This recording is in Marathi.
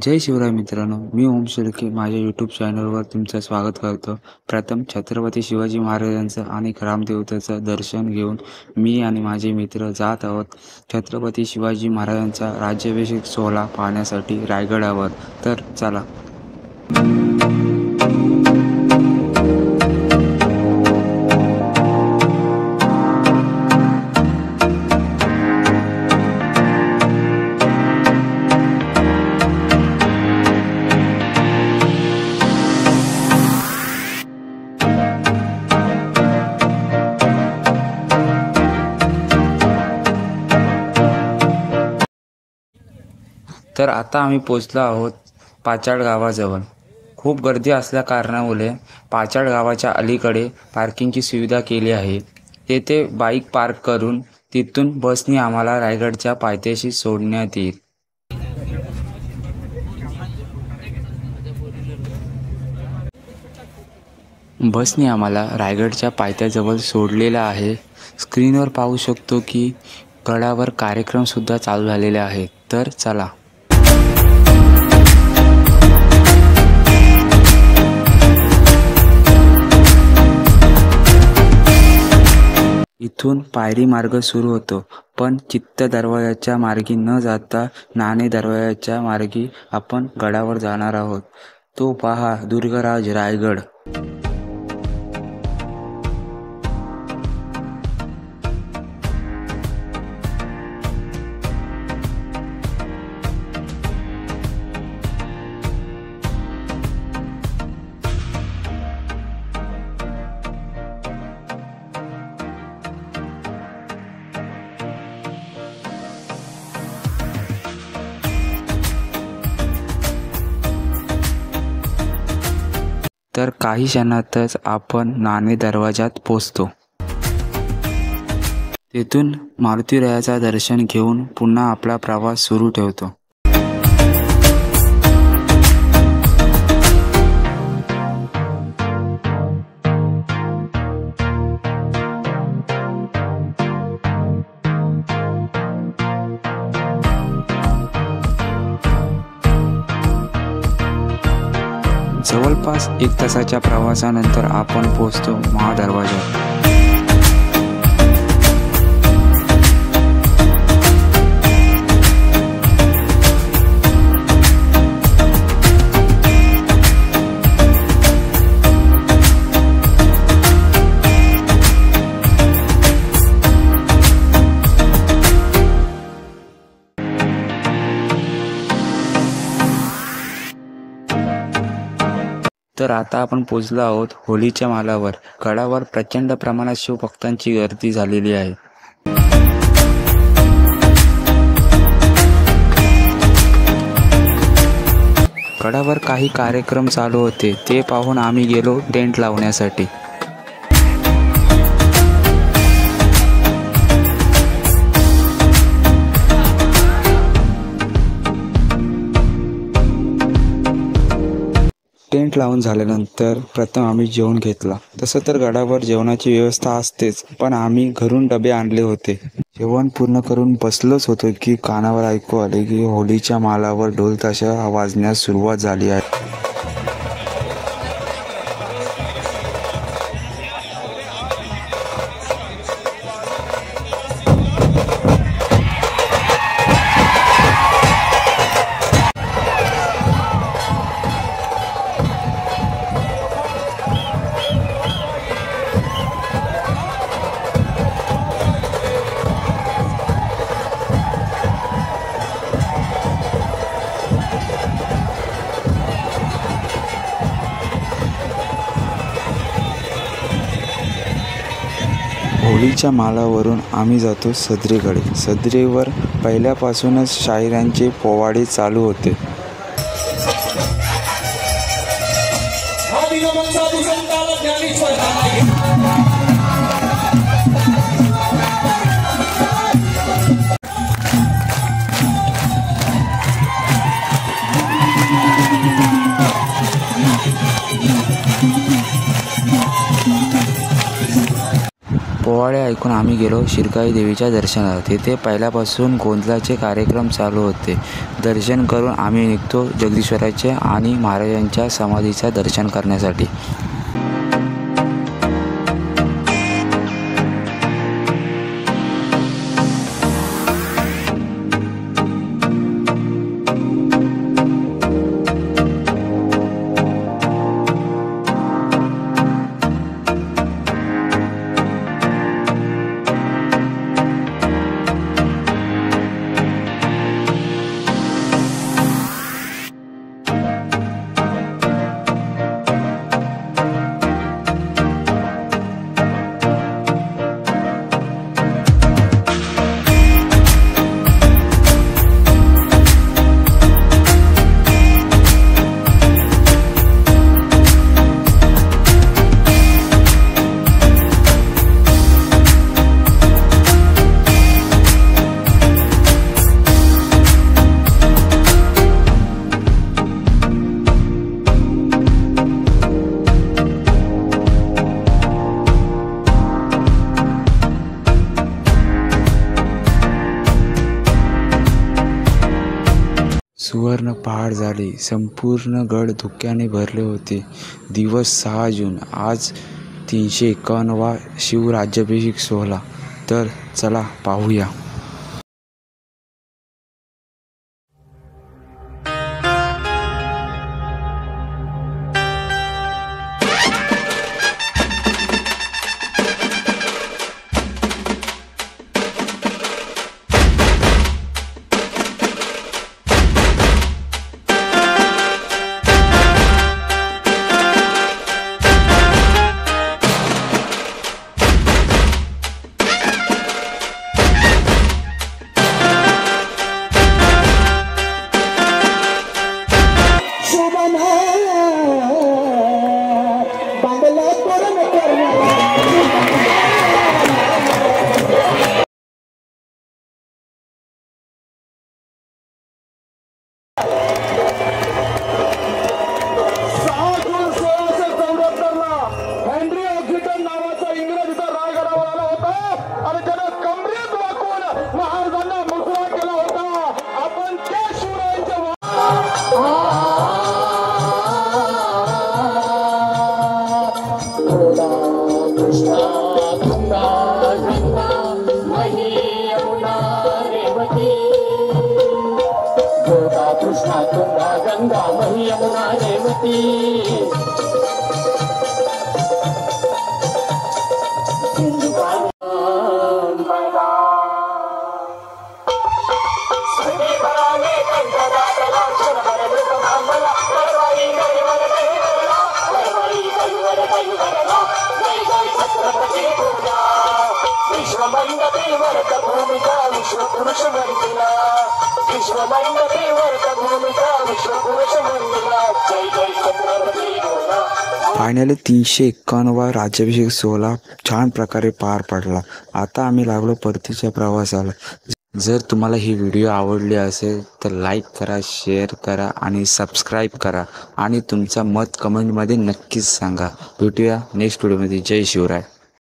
जय शिवराय मित्रांनो, मी ओम शेळके माझ्या यूट्यूब चॅनलवर तुमचं स्वागत करतो। प्रथम छत्रपती शिवाजी महाराजांचं आणि ग्रामदेवतेचं दर्शन घेऊन मी आणि माझे मित्र जात आहोत छत्रपती शिवाजी महाराजांचा राज्याभिषेक सोहळा पाहण्यासाठी रायगडावर। तर चला। तर आता आम्ही पोचलो आहोत पाचाड गावाजवळ। खूप गर्दी असल्या कारणामुळे पाचाड गावाच्या अलीकडे पार्किंगची सुविधा केली आहे। तेथे बाईक पार्क करून तिथून बसने आम्हाला रायगडच्या पायथ्याशी सोडण्यात येईल। बसने आम्हाला रायगडच्या पायथ्याजवळ सोडलेला आहे। स्क्रीनवर पाहू शकतो की गडावर कार्यक्रम सुद्धा चालू झालेले आहेत। तर चला। इथून पायरी मार्ग सुरू होतो, पण चित्त दरवाजाच्या मार्गी न जाता नाणे दरवाजाच्या मार्गी आपण गडावर जाणार आहोत। तो पहा, दुर्गराज रायगड। तर काही क्षणातच आपण नाणे दरवाजात पोहोचतो। तेथून मारुतीरायाचा दर्शन घेऊन पुन्हा आपला प्रवास सुरू ठेवतो। जवळपास 1 तासाच्या प्रवासानंतर आपण पोहोचतो महादरवाजात। तर आता आपण पोहोचलो आहोत होलीच्या मालावर। गडावर प्रचंड प्रमाणात शिवभक्तांची गर्दी झालेली आहे। गडावर काही कार्यक्रम चालू होते, ते पाहून आम्ही गेलो टेंट लावण्यासाठी। टेंट लावून झाल्यानंतर प्रथम आम्ही जेवण घेतला। तसं तर गडावर जेवणाची व्यवस्था असतेच, पण आम्ही घरून डबे आणले होते। जेवण पूर्ण करून बसलोच होतो की कानावर ऐकू आले की होलीच्या मालावर ढोल ताशा वाजण्यास सुरुवात झाली आहे। होलीच्या मालावरून आम्ही जातो सदरेकडे। सदरेवर पहिल्यापासूनच शाहिरांचे पोवाडे चालू होते। पोवाडे ऐकून आम्ही गेलो शिरकाई देवीच्या दर्शनाला. तिथे पहिल्यापासून गोंधळाचे कार्यक्रम चालू होते. दर्शन करून आम्ही निघतो जगदीश्वराचे आणि महाराजांच्या समाधीचं दर्शन करण्यासाठी. सुवर्ण पहाड झाली. संपूर्ण गड धुक्याने भरले होते. दिवस 6 जून. आज 351वा शिवराज्याभिषेक सोहळा. तर चला पाहूया. कृष्णा तुंगा गंगा मही यमुना रेवती सिंधु फायनली 351वा राज्याभिषेक सोहळा छान प्रकारे पार पडला. आता आम्ही लागलो परतीच्या प्रवासाला. जर तुम्हाला ही व्हिडिओ आवडली असेल तर लाईक करा, शेअर करा आणि सबस्क्राईब करा आणि तुमचं मत कमेंटमध्ये नक्कीच सांगा. भेटूया नेक्स्ट व्हिडिओमध्ये. जय शिवराय.